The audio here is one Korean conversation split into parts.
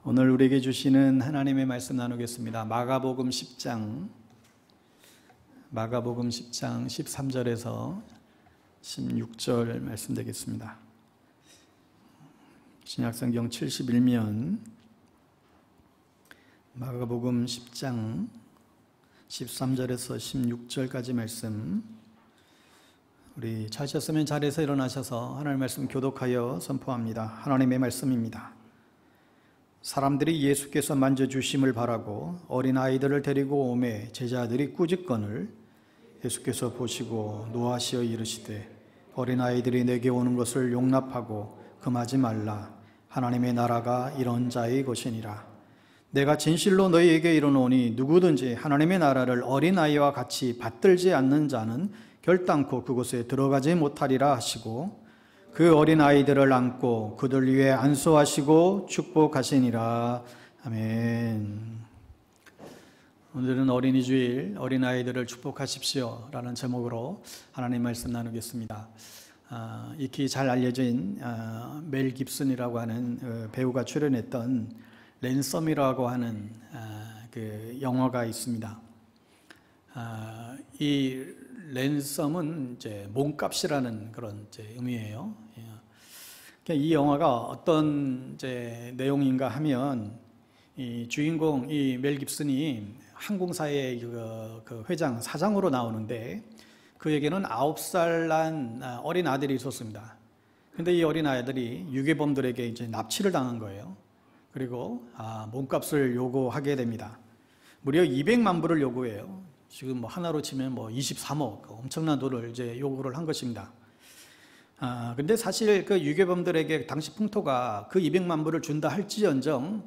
오늘 우리에게 주시는 하나님의 말씀 나누겠습니다. 마가복음 10장 13절에서 16절 말씀 되겠습니다. 신약성경 71면 마가복음 10장 13절에서 16절까지 말씀, 우리 찾으셨으면 자리에서 일어나셔서 하나님의 말씀 교독하여 선포합니다. 하나님의 말씀입니다. 사람들이 예수께서 만져주심을 바라고 어린아이들을 데리고 오매 제자들이 꾸짖거늘 예수께서 보시고 노하시어 이르시되 어린아이들이 내게 오는 것을 용납하고 금하지 말라. 하나님의 나라가 이런 자의 것이니라. 내가 진실로 너희에게 이르노니 누구든지 하나님의 나라를 어린아이와 같이 받들지 않는 자는 결단코 그곳에 들어가지 못하리라 하시고 그 어린아이들을 안고 그들 위에 안수하시고 축복하시니라. 아멘. 오늘은 어린이 주일, 어린아이들을 축복하십시오 라는 제목으로 하나님 말씀 나누겠습니다. 익히 잘 알려진 멜 깁슨이라고 하는 배우가 출연했던 랜섬이라고 하는 그 영화가 있습니다. 이 랜섬은 이제 몸값이라는 그런 이제 의미예요. 이 영화가 어떤 이제 내용인가 하면, 이 주인공 이 멜 깁슨이 항공사의 그 회장, 사장으로 나오는데 그에게는 9살 난 어린 아들이 있었습니다. 근데 이 어린 아이들이 유괴범들에게 이제 납치를 당한 거예요. 그리고 몸값을 요구하게 됩니다. 무려 200만 불을 요구해요. 지금 뭐 하나로 치면 뭐 23억, 엄청난 돈을 이제 요구를 한 것입니다. 근데 사실 그 유괴범들에게 당시 풍토가 그 200만 불을 준다 할지언정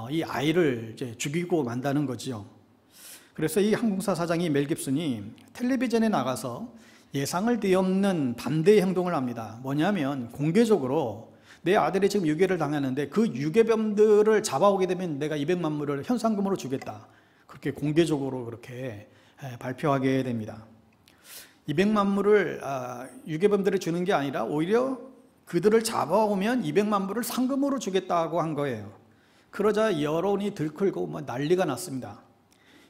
이 아이를 이제 죽이고 만다는 거죠. 그래서 이 항공사 사장이 멜 깁슨이 텔레비전에 나가서 예상을 뒤엎는 반대의 행동을 합니다. 뭐냐면 공개적으로 내 아들이 지금 유괴를 당했는데 그 유괴범들을 잡아오게 되면 내가 200만 불을 현상금으로 주겠다. 그렇게 공개적으로 그렇게 발표하게 됩니다. 200만 불을 유괴범들이 주는 게 아니라 오히려 그들을 잡아오면 200만 불을 상금으로 주겠다고 한 거예요. 그러자 여론이 들끓고 뭐 난리가 났습니다.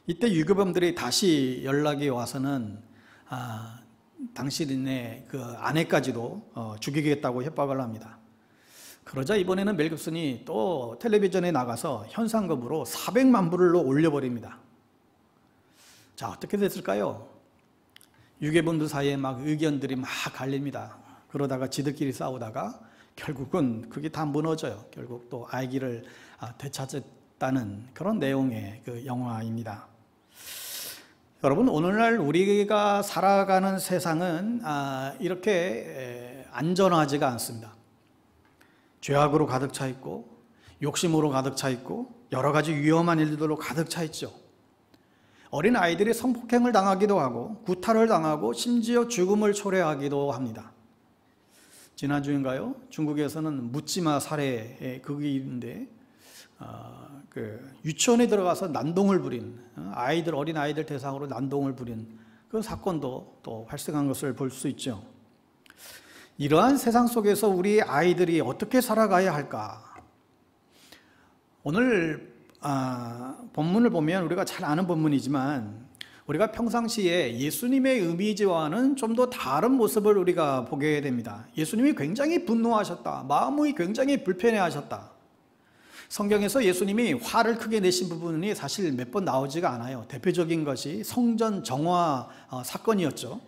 이때 유괴범들이 다시 연락이 와서는 당신의 그 아내까지도 죽이겠다고 협박을 합니다. 그러자 이번에는 멜 깁슨이 또 텔레비전에 나가서 현상금으로 400만 불로 올려버립니다. 자, 어떻게 됐을까요? 유괴범들 사이에 막 의견들이 막 갈립니다. 그러다가 지들끼리 싸우다가 결국은 그게 다 무너져요. 결국 또 아기를 되찾았다는 그런 내용의 그 영화입니다. 여러분, 오늘날 우리가 살아가는 세상은 이렇게 안전하지가 않습니다. 죄악으로 가득 차 있고 욕심으로 가득 차 있고 여러 가지 위험한 일들로 가득 차 있죠. 어린 아이들이 성폭행을 당하기도 하고 구타를 당하고 심지어 죽음을 초래하기도 합니다. 지난주인가요? 중국에서는 묻지마 살해 그게 있는데 그 유치원에 들어가서 난동을 부린 어린 아이들 대상으로 난동을 부린 그 사건도 또 발생한 것을 볼 수 있죠. 이러한 세상 속에서 우리 아이들이 어떻게 살아가야 할까? 오늘 본문을 보면 우리가 잘 아는 본문이지만 우리가 평상시에 예수님의 이미지와는 좀 더 다른 모습을 우리가 보게 됩니다. 예수님이 굉장히 분노하셨다. 마음이 굉장히 불편해하셨다. 성경에서 예수님이 화를 크게 내신 부분이 사실 몇 번 나오지가 않아요. 대표적인 것이 성전 정화 사건이었죠.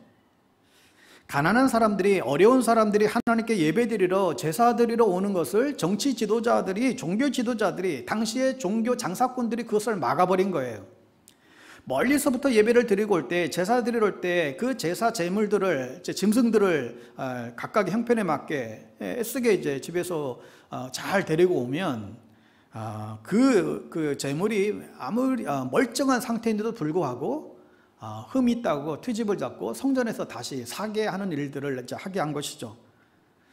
가난한 사람들이, 어려운 사람들이 하나님께 예배드리러, 제사드리러 오는 것을 정치 지도자들이, 종교 지도자들이, 당시의 종교 장사꾼들이 그것을 막아버린 거예요. 멀리서부터 예배를 드리고 올 때, 제사 드리러 올 때 그 제사 제물들을, 짐승들을 각각의 형편에 맞게 애쓰게 이제 집에서 잘 데리고 오면 그 제물이 아무리 멀쩡한 상태인데도 불구하고 흠이 있다고 트집을 잡고 성전에서 다시 사게 하는 일들을 이제 하게 한 것이죠.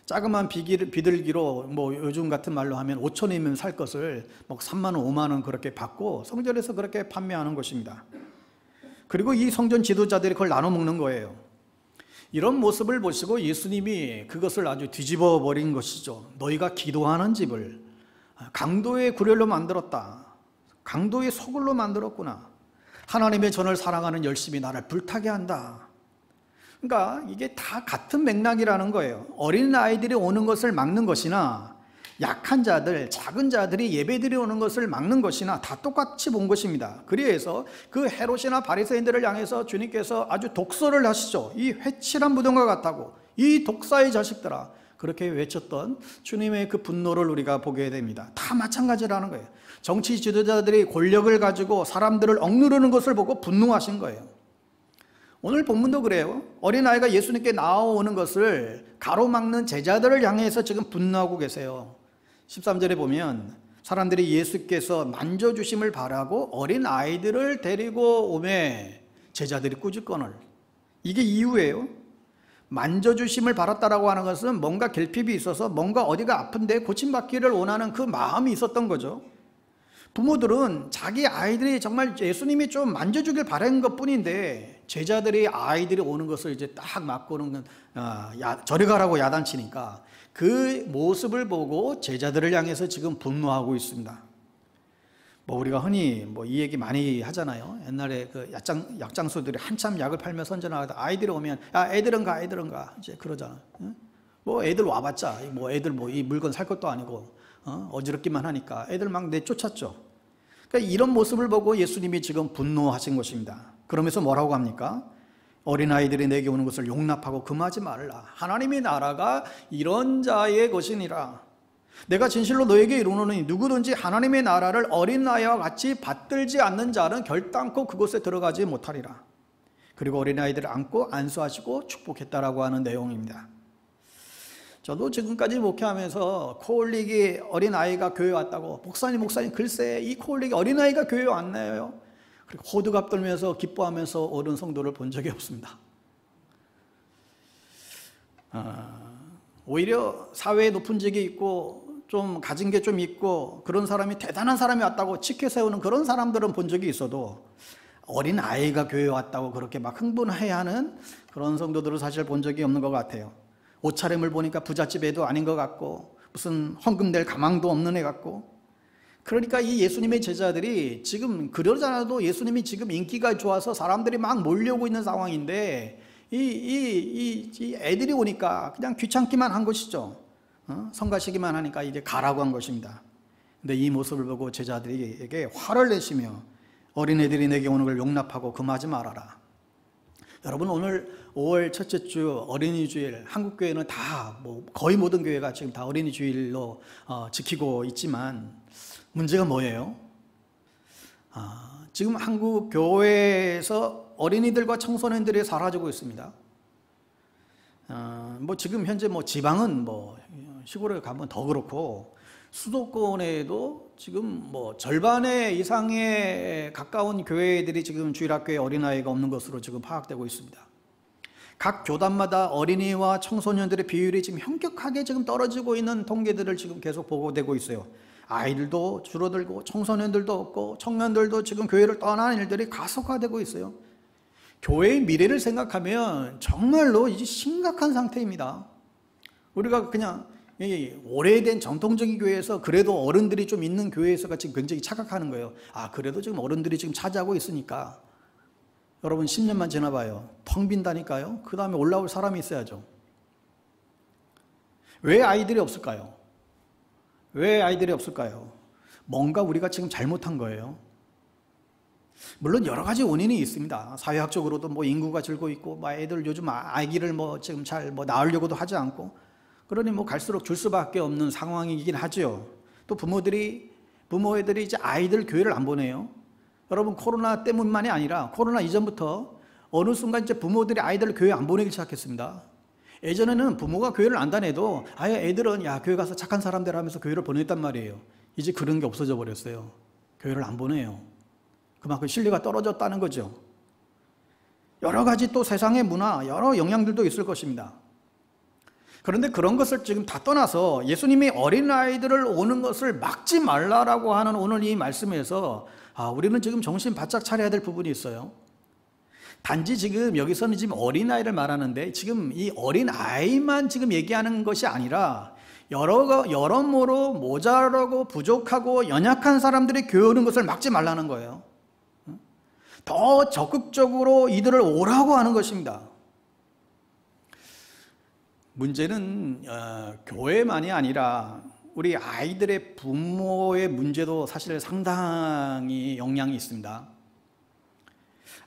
자그마한 비둘기로 뭐 요즘 같은 말로 하면 5천원이면 살 것을 뭐 3만 원, 5만 원 그렇게 받고 성전에서 그렇게 판매하는 것입니다. 그리고 이 성전 지도자들이 그걸 나눠 먹는 거예요. 이런 모습을 보시고 예수님이 그것을 아주 뒤집어 버린 것이죠. 너희가 기도하는 집을 강도의 구렬로 만들었다. 강도의 소굴로 만들었구나. 하나님의 전을 사랑하는 열심히 나를 불타게 한다. 그러니까 이게 다 같은 맥락이라는 거예요. 어린 아이들이 오는 것을 막는 것이나 약한 자들, 작은 자들이 예배드리 오는 것을 막는 것이나 다 똑같이 본 것입니다. 그래서 그 헤롯이나 바리새인들을 향해서 주님께서 아주 독설을 하시죠. 이 회칠한 무덤과 같다고, 이 독사의 자식들아, 그렇게 외쳤던 주님의 그 분노를 우리가 보게 됩니다. 다 마찬가지라는 거예요. 정치 지도자들이 권력을 가지고 사람들을 억누르는 것을 보고 분노하신 거예요. 오늘 본문도 그래요. 어린아이가 예수님께 나오는 것을 가로막는 제자들을 향해서 지금 분노하고 계세요. 13절에 보면 사람들이 예수께서 만져주심을 바라고 어린아이들을 데리고 오매 제자들이 꾸짖거늘. 이게 이유예요. 만져주심을 바랐다라고 하는 것은 뭔가 결핍이 있어서 뭔가 어디가 아픈데 고침받기를 원하는 그 마음이 있었던 거죠. 부모들은 자기 아이들이 정말 예수님이 좀 만져주길 바라는 것 뿐인데 제자들이 아이들이 오는 것을 이제 딱 막고는 저리 가라고 야단치니까 그 모습을 보고 제자들을 향해서 지금 분노하고 있습니다. 뭐 우리가 흔히 뭐 이 얘기 많이 하잖아요. 옛날에 그 약장수들이 한참 약을 팔며 선전하다 아이들이 오면 야 애들은 가 이제 그러잖아. 뭐 애들 와봤자 뭐 애들 뭐 이 물건 살 것도 아니고 어지럽기만 하니까 애들 막 내쫓았죠. 그러니까 이런 모습을 보고 예수님이 지금 분노하신 것입니다. 그러면서 뭐라고 합니까? 어린아이들이 내게 오는 것을 용납하고 금하지 말라. 하나님의 나라가 이런 자의 것이니라. 내가 진실로 너에게 이르노니 누구든지 하나님의 나라를 어린아이와 같이 받들지 않는 자는 결단코 그곳에 들어가지 못하리라. 그리고 어린아이들을 안고 안수하시고 축복했다라고 하는 내용입니다. 저도 지금까지 목회하면서 코올릭이 어린아이가 교회 왔다고 목사님 글쎄 이 코올릭이 어린아이가 교회 왔네요. 그리고 호두갑 떨면서 기뻐하면서 오는 성도를 본 적이 없습니다. 오히려 사회에 높은 직이 있고 좀 가진 게 좀 있고 그런 사람이 대단한 사람이 왔다고 치켜 세우는 그런 사람들은 본 적이 있어도 어린아이가 교회에 왔다고 그렇게 막 흥분해하는 그런 성도들을 사실 본 적이 없는 것 같아요. 옷차림을 보니까 부잣집 애도 아닌 것 같고 무슨 헌금 낼 가망도 없는 애 같고. 그러니까 이 예수님의 제자들이 지금 그러잖아도 예수님이 지금 인기가 좋아서 사람들이 막 몰려오고 있는 상황인데 이 애들이 오니까 그냥 귀찮기만 한 것이죠. 성가시기만 하니까 이제 가라고 한 것입니다. 근데 이 모습을 보고 제자들에게 화를 내시며 어린애들이 내게 오는 걸 용납하고 금하지 말아라. 여러분 오늘 5월 첫째 주 어린이 주일 한국교회는 다 거의 모든 교회가 지금 다 어린이 주일로 지키고 있지만 문제가 뭐예요? 지금 한국 교회에서 어린이들과 청소년들이 사라지고 있습니다. 뭐 지금 현재 뭐 지방은 뭐 시골에 가면 더 그렇고 수도권에도 지금 뭐 절반의 이상에 가까운 교회들이 지금 주일학교에 어린아이가 없는 것으로 지금 파악되고 있습니다. 각 교단마다 어린이와 청소년들의 비율이 지금 현격하게 지금 떨어지고 있는 통계들을 지금 계속 보고되고 있어요. 아이들도 줄어들고 청소년들도 없고 청년들도 지금 교회를 떠나는 일들이 가속화되고 있어요. 교회의 미래를 생각하면 정말로 이제 심각한 상태입니다. 우리가 그냥 오래된 전통적인 교회에서 그래도 어른들이 좀 있는 교회에서가 지금 굉장히 착각하는 거예요. 그래도 지금 어른들이 지금 차지하고 있으니까. 여러분 10년만 지나봐요. 텅 빈다니까요. 그 다음에 올라올 사람이 있어야죠. 왜 아이들이 없을까요? 왜 아이들이 없을까요? 뭔가 우리가 지금 잘못한 거예요. 물론 여러 가지 원인이 있습니다. 사회학적으로도 뭐 인구가 줄고 있고, 애들 요즘 아기를 지금 잘 낳으려고도 하지 않고, 그러니 갈수록 줄 수밖에 없는 상황이긴 하죠. 또 부모애들이 이제 아이들 교회를 안 보내요. 여러분 코로나 때문만이 아니라 코로나 이전부터 어느 순간 이제 부모들이 아이들을 교회 안 보내기 시작했습니다. 예전에는 부모가 교회를 안 다녀도 아예 애들은 교회 가서 착한 사람들 하면서 교회를 보냈단 말이에요. 이제 그런 게 없어져 버렸어요. 교회를 안 보내요. 그만큼 신뢰가 떨어졌다는 거죠. 여러 가지 또 세상의 문화, 여러 영향들도 있을 것입니다. 그런데 그런 것을 지금 다 떠나서 예수님이 어린아이들을 오는 것을 막지 말라라고 하는 오늘 이 말씀에서 우리는 지금 정신 바짝 차려야 될 부분이 있어요. 단지 지금 여기서는 지금 어린아이를 말하는데 지금 이 어린아이만 지금 얘기하는 것이 아니라 여러모로 모자라고 부족하고 연약한 사람들이 교회 오는 것을 막지 말라는 거예요. 더 적극적으로 이들을 오라고 하는 것입니다. 문제는 교회만이 아니라 우리 아이들의 부모의 문제도 사실 상당히 영향이 있습니다.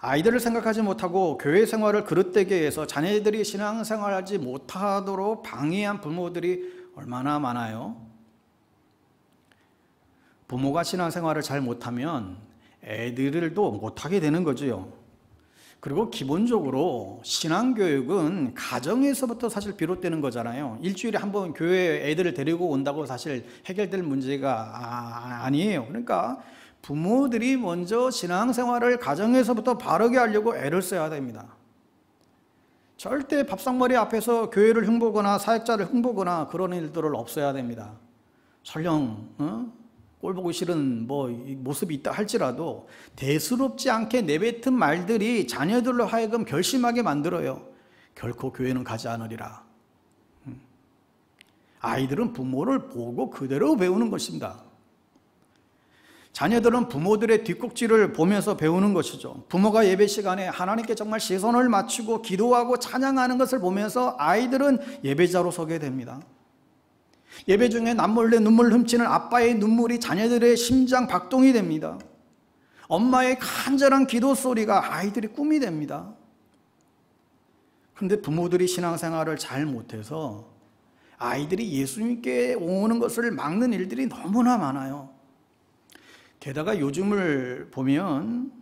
아이들을 생각하지 못하고 교회 생활을 그릇되게 해서 자녀들이 신앙생활하지 못하도록 방해한 부모들이 얼마나 많아요. 부모가 신앙생활을 잘 못하면 애들도 못하게 되는 거죠. 그리고 기본적으로 신앙교육은 가정에서부터 사실 비롯되는 거잖아요. 일주일에 한 번 교회 애들을 데리고 온다고 사실 해결될 문제가 아니에요. 그러니까 부모들이 먼저 신앙생활을 가정에서부터 바르게 하려고 애를 써야 됩니다. 절대 밥상머리 앞에서 교회를 흉보거나 사역자를 흉보거나 그런 일들을 없어야 됩니다. 설령 꼴 보기 싫은 모습이 있다 할지라도 대수롭지 않게 내뱉은 말들이 자녀들로 하여금 결심하게 만들어요. 결코 교회는 가지 않으리라. 아이들은 부모를 보고 그대로 배우는 것입니다. 자녀들은 부모들의 뒷꼭지를 보면서 배우는 것이죠. 부모가 예배 시간에 하나님께 정말 시선을 맞추고 기도하고 찬양하는 것을 보면서 아이들은 예배자로 서게 됩니다. 예배 중에 남몰래 눈물 훔치는 아빠의 눈물이 자녀들의 심장 박동이 됩니다. 엄마의 간절한 기도 소리가 아이들의 꿈이 됩니다. 그런데 부모들이 신앙생활을 잘 못해서 아이들이 예수님께 오는 것을 막는 일들이 너무나 많아요. 게다가 요즘을 보면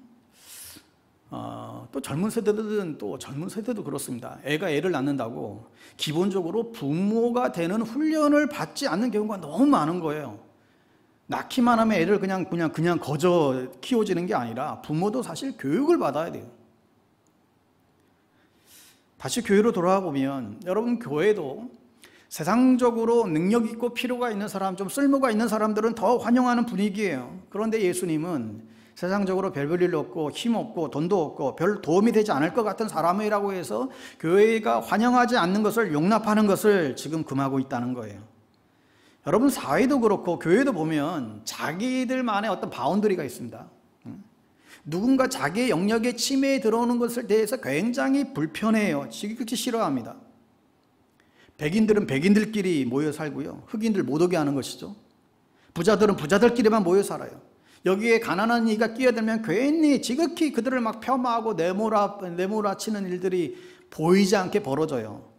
또 젊은 세대도 그렇습니다. 애가 애를 낳는다고 기본적으로 부모가 되는 훈련을 받지 않는 경우가 너무 많은 거예요. 낳기만 하면 애를 그냥 거저 키워지는 게 아니라 부모도 사실 교육을 받아야 돼요. 다시 교회로 돌아와 보면 여러분, 교회도 세상적으로 능력 있고 필요가 있는 사람, 좀 쓸모가 있는 사람들은 더 환영하는 분위기예요. 그런데 예수님은 세상적으로 별 볼 일 없고 힘 없고 돈도 없고 별 도움이 되지 않을 것 같은 사람이라고 해서 교회가 환영하지 않는 것을 용납하는 것을 지금 금하고 있다는 거예요. 여러분, 사회도 그렇고 교회도 보면 자기들만의 어떤 바운더리가 있습니다. 누군가 자기의 영역에 침해에 들어오는 것에 대해서 굉장히 불편해요. 지극히 싫어합니다. 백인들은 백인들끼리 모여 살고요, 흑인들 못 오게 하는 것이죠. 부자들은 부자들끼리만 모여 살아요. 여기에 가난한 이가 끼어들면 괜히 지극히 그들을 막 폄하하고 내몰아치는 일들이 보이지 않게 벌어져요.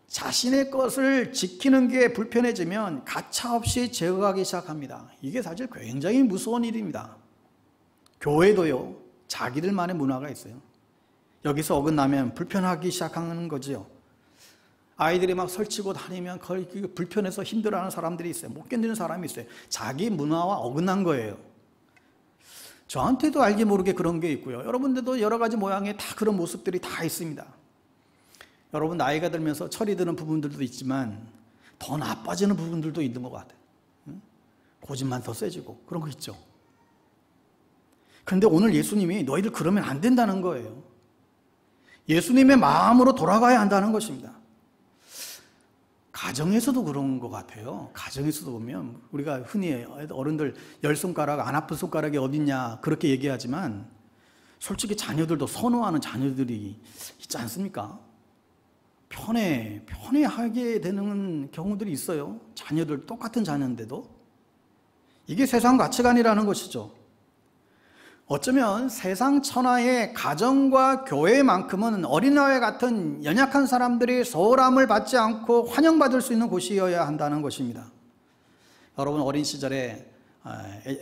자신의 것을 지키는 게 불편해지면 가차없이 제어하기 시작합니다. 이게 사실 굉장히 무서운 일입니다. 교회도요, 자기들만의 문화가 있어요. 여기서 어긋나면 불편하기 시작하는 거지요. 아이들이 막 설치고 다니면 거의 불편해서 힘들어하는 사람들이 있어요. 못 견디는 사람이 있어요. 자기 문화와 어긋난 거예요. 저한테도 알게 모르게 그런 게 있고요. 여러분들도 여러 가지 모양의 다 그런 모습들이 다 있습니다. 여러분, 나이가 들면서 철이 드는 부분들도 있지만 더 나빠지는 부분들도 있는 것 같아요. 고집만 더 세지고 그런 거 있죠. 그런데 오늘 예수님이 너희들 그러면 안 된다는 거예요. 예수님의 마음으로 돌아가야 한다는 것입니다. 가정에서도 그런 것 같아요. 가정에서도 보면 우리가 흔히 어른들 10손가락 안 아픈 손가락이 어딨냐 그렇게 얘기하지만 솔직히 자녀들도 선호하는 자녀들이 있지 않습니까? 편애하게 되는 경우들이 있어요. 자녀들, 똑같은 자녀인데도. 이게 세상 가치관이라는 것이죠. 어쩌면 세상 천하의 가정과 교회만큼은 어린아이 같은 연약한 사람들이 소홀함을 받지 않고 환영받을 수 있는 곳이어야 한다는 것입니다. 여러분, 어린 시절에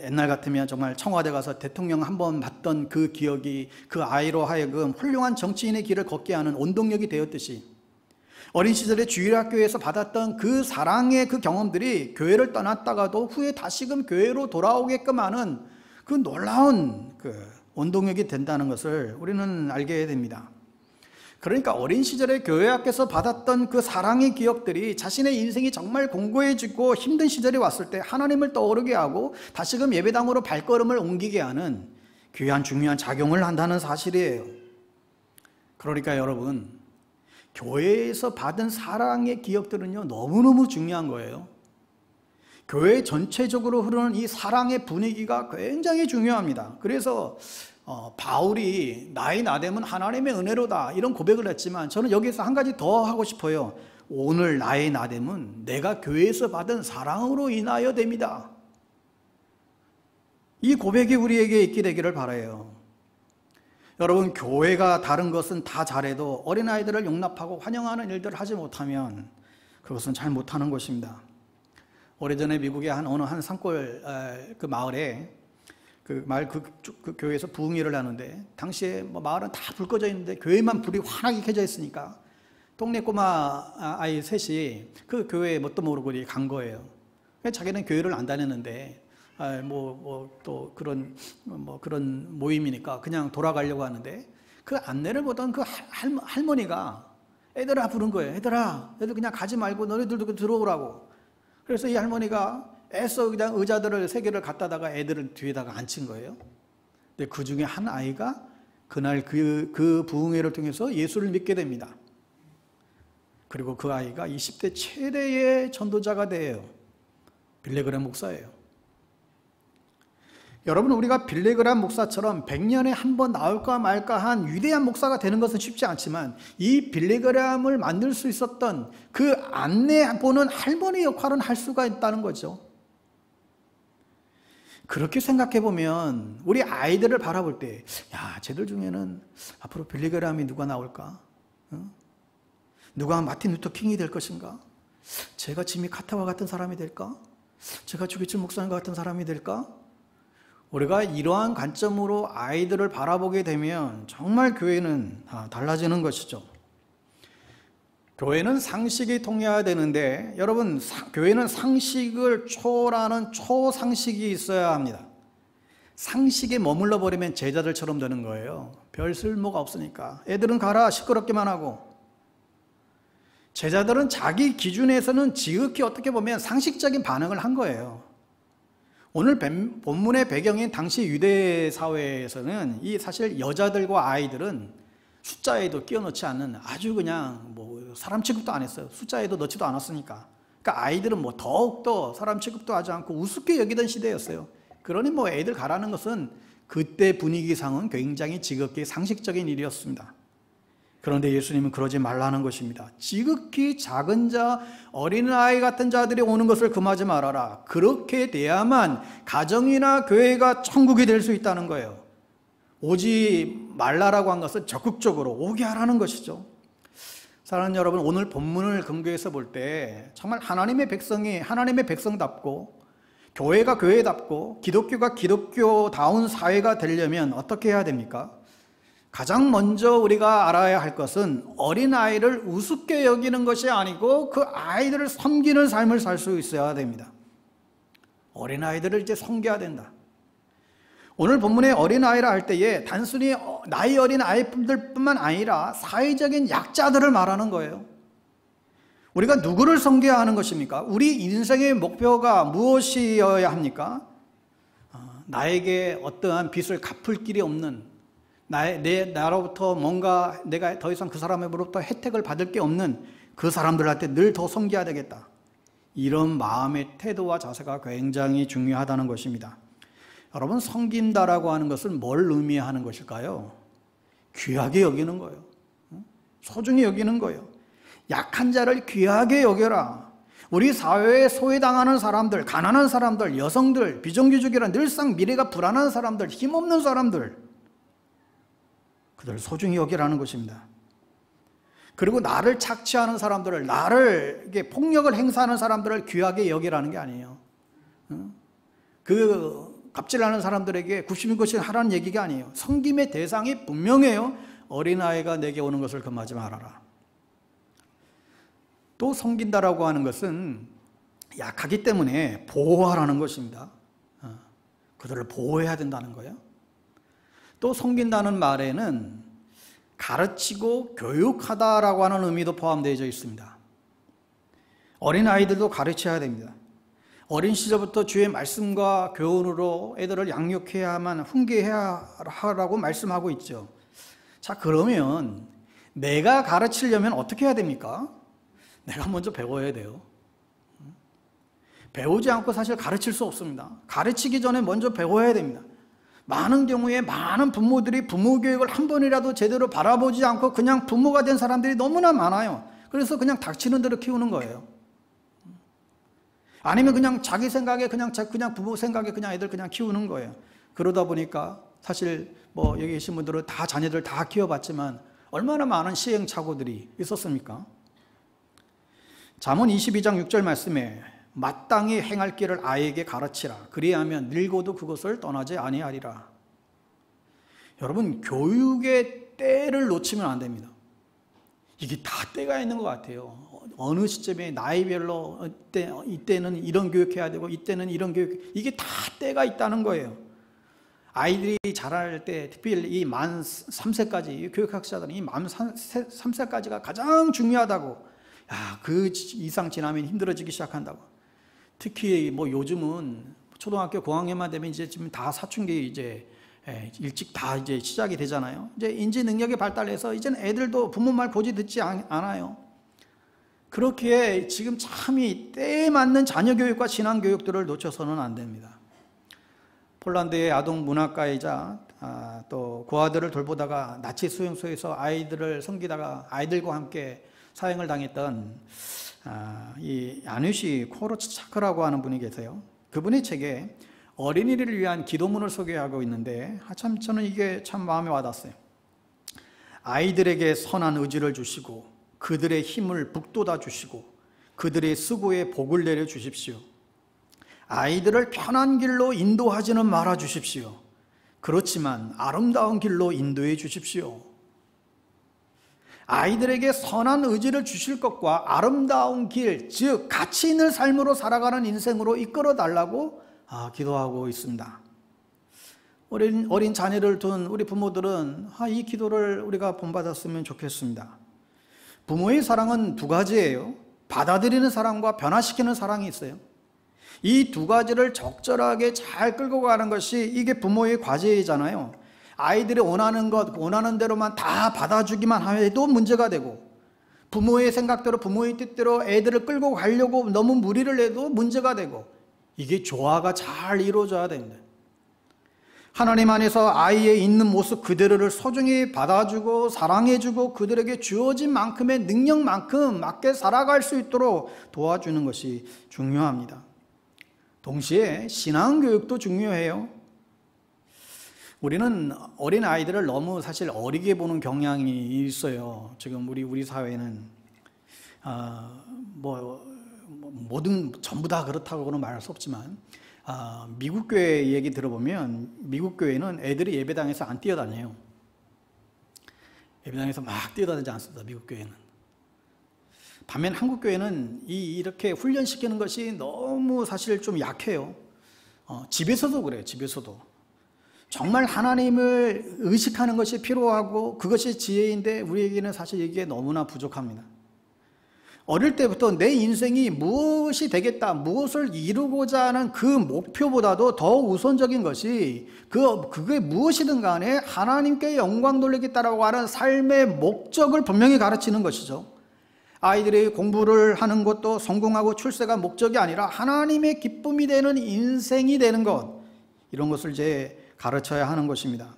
옛날 같으면 정말 청와대 가서 대통령 한번 봤던 그 기억이 그 아이로 하여금 훌륭한 정치인의 길을 걷게 하는 원동력이 되었듯이 어린 시절에 주일학교에서 받았던 그 사랑의 그 경험들이 교회를 떠났다가도 후에 다시금 교회로 돌아오게끔 하는 그 놀라운 원동력이 된다는 것을 우리는 알게 됩니다. 그러니까 어린 시절에 교회 앞에서 받았던 그 사랑의 기억들이 자신의 인생이 정말 공고해지고 힘든 시절이 왔을 때 하나님을 떠오르게 하고 다시금 예배당으로 발걸음을 옮기게 하는 귀한 중요한 작용을 한다는 사실이에요. 그러니까 여러분, 교회에서 받은 사랑의 기억들은요, 너무너무 중요한 거예요. 교회 전체적으로 흐르는 이 사랑의 분위기가 굉장히 중요합니다. 그래서 바울이 나의 나됨은 하나님의 은혜로다 이런 고백을 했지만, 저는 여기서 한 가지 더 하고 싶어요. 오늘 나의 나됨은 내가 교회에서 받은 사랑으로 인하여 됩니다. 이 고백이 우리에게 있게 되기를 바라요. 여러분, 교회가 다른 것은 다 잘해도 어린아이들을 용납하고 환영하는 일들을 하지 못하면 그것은 잘 못하는 것입니다. 오래전에 미국의 어느 한 산골 그 마을에 그 교회에서 부흥회를 하는데, 당시에 마을은 다 불 꺼져 있는데 교회만 불이 환하게 켜져 있으니까 동네 꼬마 아이 셋이 그 교회에 뭣도 모르고 간 거예요. 자기는 교회를 안 다녔는데 또 그런 모임이니까 그냥 돌아가려고 하는데, 그 안내를 보던 그 할머니가 애들아 부른 거예요. 애들 그냥 가지 말고 너희들도 들어오라고. 그래서 이 할머니가 애써 그냥 의자들을 3개를 갖다다가 애들을 뒤에다가 앉힌 거예요. 근데 그 중에 한 아이가 그날 그 부흥회를 통해서 예수를 믿게 됩니다. 그리고 그 아이가 20대 최대의 전도자가 돼요. 빌레그램 목사예요. 여러분, 우리가 빌레그램 목사처럼 100년에 한 번 나올까 말까 한 위대한 목사가 되는 것은 쉽지 않지만, 이 빌레그램을 만들 수 있었던 그 안내 보는 할머니 역할은 할 수가 있다는 거죠. 그렇게 생각해 보면 우리 아이들을 바라볼 때, 야, 쟤들 중에는 앞으로 빌레그램이 누가 나올까? 누가 마틴 루터 킹이 될 것인가? 제가 지미 카타와 같은 사람이 될까? 제가 주기철 목사님과 같은 사람이 될까? 우리가 이러한 관점으로 아이들을 바라보게 되면 정말 교회는 달라지는 것이죠. 교회는 상식이 통해야 되는데, 여러분, 교회는 상식을 초월하는 초상식이 있어야 합니다. 상식에 머물러 버리면 제자들처럼 되는 거예요. 별 쓸모가 없으니까 애들은 가라 시끄럽게만 하고, 제자들은 자기 기준에서는 지극히 어떻게 보면 상식적인 반응을 한 거예요. 오늘 본문의 배경인 당시 유대 사회에서는 이 사실 여자들과 아이들은 숫자에도 끼워 넣지 않는, 아주 그냥 사람 취급도 안 했어요. 숫자에도 넣지도 않았으니까. 그러니까 아이들은 더욱더 사람 취급도 하지 않고 우습게 여기던 시대였어요. 그러니 애들 가라는 것은 그때 분위기상은 굉장히 지극히 상식적인 일이었습니다. 그런데 예수님은 그러지 말라는 것입니다. 지극히 작은 자, 어린아이 같은 자들이 오는 것을 금하지 말아라. 그렇게 돼야만 가정이나 교회가 천국이 될 수 있다는 거예요. 오지 말라라고 한 것은 적극적으로 오게 하라는 것이죠. 사랑하는 여러분, 오늘 본문을 근거해서 볼 때 정말 하나님의 백성이 하나님의 백성답고, 교회가 교회답고, 기독교가 기독교다운 사회가 되려면 어떻게 해야 됩니까? 가장 먼저 우리가 알아야 할 것은 어린아이를 우습게 여기는 것이 아니고 그 아이들을 섬기는 삶을 살 수 있어야 됩니다. 어린아이들을 이제 섬겨야 된다. 오늘 본문의 어린아이라 할 때에 단순히 나이 어린 아이들뿐만 아니라 사회적인 약자들을 말하는 거예요. 우리가 누구를 섬겨야 하는 것입니까? 우리 인생의 목표가 무엇이어야 합니까? 나에게 어떠한 빚을 갚을 길이 없는, 나로부터 뭔가 내가 더 이상 그 사람으로부터 혜택을 받을 게 없는 그 사람들한테 늘 더 섬겨야 되겠다. 이런 마음의 태도와 자세가 굉장히 중요하다는 것입니다. 여러분, 섬긴다라고 하는 것은 뭘 의미하는 것일까요? 귀하게 여기는 거예요. 소중히 여기는 거예요. 약한 자를 귀하게 여겨라. 우리 사회에 소외당하는 사람들, 가난한 사람들, 여성들, 비정규직이라 늘상 미래가 불안한 사람들, 힘없는 사람들, 그들을 소중히 여기라는 것입니다. 그리고 나를 착취하는 사람들을, 나를 폭력을 행사하는 사람들을 귀하게 여기라는 게 아니에요. 그 갑질하는 사람들에게 굽씹는 것이 하라는 얘기가 아니에요. 섬김의 대상이 분명해요. 어린아이가 내게 오는 것을 금하지 말아라. 또 섬긴다라고 하는 것은 약하기 때문에 보호하라는 것입니다. 그들을 보호해야 된다는 거예요. 또 섬긴다는 말에는 가르치고 교육하다라고 하는 의미도 포함되어 있습니다. 어린아이들도 가르쳐야 됩니다. 어린 시절부터 주의 말씀과 교훈으로 애들을 양육해야만 훈계해야 하라고 말씀하고 있죠. 자, 그러면 내가 가르치려면 어떻게 해야 됩니까? 내가 먼저 배워야 돼요. 배우지 않고 사실 가르칠 수 없습니다. 가르치기 전에 먼저 배워야 됩니다. 많은 경우에 많은 부모들이 부모 교육을 한 번이라도 제대로 바라보지 않고 그냥 부모가 된 사람들이 너무나 많아요. 그래서 그냥 닥치는 대로 키우는 거예요. 아니면 그냥 자기 생각에 그냥 부모 생각에 그냥 애들 그냥 키우는 거예요. 그러다 보니까 사실 뭐 여기 계신 분들은 다 자녀들 다 키워봤지만 얼마나 많은 시행착오들이 있었습니까? 잠언 22장 6절 말씀에 마땅히 행할 길을 아이에게 가르치라. 그리하면 늙어도 그것을 떠나지 아니하리라. 여러분, 교육의 때를 놓치면 안 됩니다. 이게 다 때가 있는 것 같아요. 어느 시점에 나이별로 이때는 이런 교육해야 되고 이때는 이런 교육, 이게 다 때가 있다는 거예요. 아이들이 자랄 때 특별히 이 만 3세까지 교육학자들은 이 만 3세까지가 가장 중요하다고. 그 이상 지나면 힘들어지기 시작한다고. 특히 뭐 요즘은 초등학교 고학년만 되면 이제 지금 다 사춘기 이제 일찍 다 이제 시작이 되잖아요. 이제 인지 능력이 발달해서 이제는 애들도 부모 말 고지 듣지 않아요. 그렇기에 지금 참 이 때에 맞는 자녀 교육과 신앙 교육들을 놓쳐서는 안 됩니다. 폴란드의 아동 문학가이자 또 고아들을 돌보다가 나치 수용소에서 아이들을 섬기다가 아이들과 함께 사형을 당했던 이 야누시 코르차크라고 하는 분이 계세요. 그분의 책에 어린이를 위한 기도문을 소개하고 있는데 참 저는 이게 참 마음에 와닿았어요. 아이들에게 선한 의지를 주시고 그들의 힘을 북돋아 주시고 그들의 수고에 복을 내려 주십시오. 아이들을 편한 길로 인도하지는 말아 주십시오. 그렇지만 아름다운 길로 인도해 주십시오. 아이들에게 선한 의지를 주실 것과 아름다운 길, 즉 가치 있는 삶으로 살아가는 인생으로 이끌어 달라고 기도하고 있습니다. 어린 자녀를 둔 우리 부모들은 이 기도를 우리가 본받았으면 좋겠습니다. 부모의 사랑은 두 가지예요. 받아들이는 사랑과 변화시키는 사랑이 있어요. 이 두 가지를 적절하게 잘 끌고 가는 것이 이게 부모의 과제이잖아요. 아이들이 원하는 것, 원하는 대로만 다 받아주기만 해도 문제가 되고, 부모의 생각대로, 부모의 뜻대로 애들을 끌고 가려고 너무 무리를 해도 문제가 되고, 이게 조화가 잘 이루어져야 됩니다. 하나님 안에서 아이의 있는 모습 그대로를 소중히 받아주고 사랑해주고 그들에게 주어진 만큼의 능력만큼 맞게 살아갈 수 있도록 도와주는 것이 중요합니다. 동시에 신앙교육도 중요해요. 우리는 어린 아이들을 너무 사실 어리게 보는 경향이 있어요. 지금 우리 사회는 모든 전부 다 그렇다고는 말할 수 없지만 미국 교회 얘기 들어보면 미국 교회는 애들이 예배당에서 안 뛰어다녀요. 예배당에서 막 뛰어다니지 않습니다. 미국 교회는. 반면 한국 교회는 이렇게 훈련시키는 것이 너무 사실 좀 약해요. 집에서도 그래요. 집에서도. 정말 하나님을 의식하는 것이 필요하고 그것이 지혜인데 우리에게는 사실 이게 너무나 부족합니다. 어릴 때부터 내 인생이 무엇이 되겠다, 무엇을 이루고자 하는 그 목표보다도 더 우선적인 것이 그게 무엇이든 간에 하나님께 영광 돌리겠다라고 하는 삶의 목적을 분명히 가르치는 것이죠. 아이들이 공부를 하는 것도 성공하고 출세가 목적이 아니라 하나님의 기쁨이 되는 인생이 되는 것, 이런 것을 이제 가르쳐야 하는 것입니다.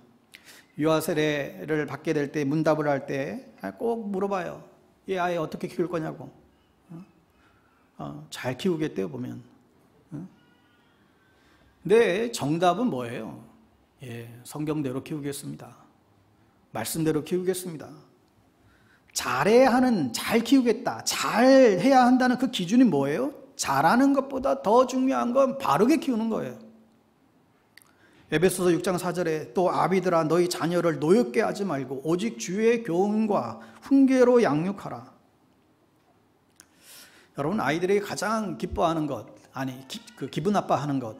유아 세례를 받게 될 때 문답을 할 때 꼭 물어봐요. 이 아이 어떻게 키울 거냐고. 잘 키우겠대요 보면. 근데 정답은 뭐예요? 성경대로 키우겠습니다. 말씀대로 키우겠습니다. 잘해야 하는, 잘 키우겠다, 잘해야 한다는 그 기준이 뭐예요? 잘하는 것보다 더 중요한 건 바르게 키우는 거예요. 에베소서 6장 4절에 또 아비들아 너희 자녀를 노엽게 하지 말고 오직 주의 교훈과 훈계로 양육하라. 여러분, 아이들이 가장 기뻐하는 것, 기분 나빠하는 것,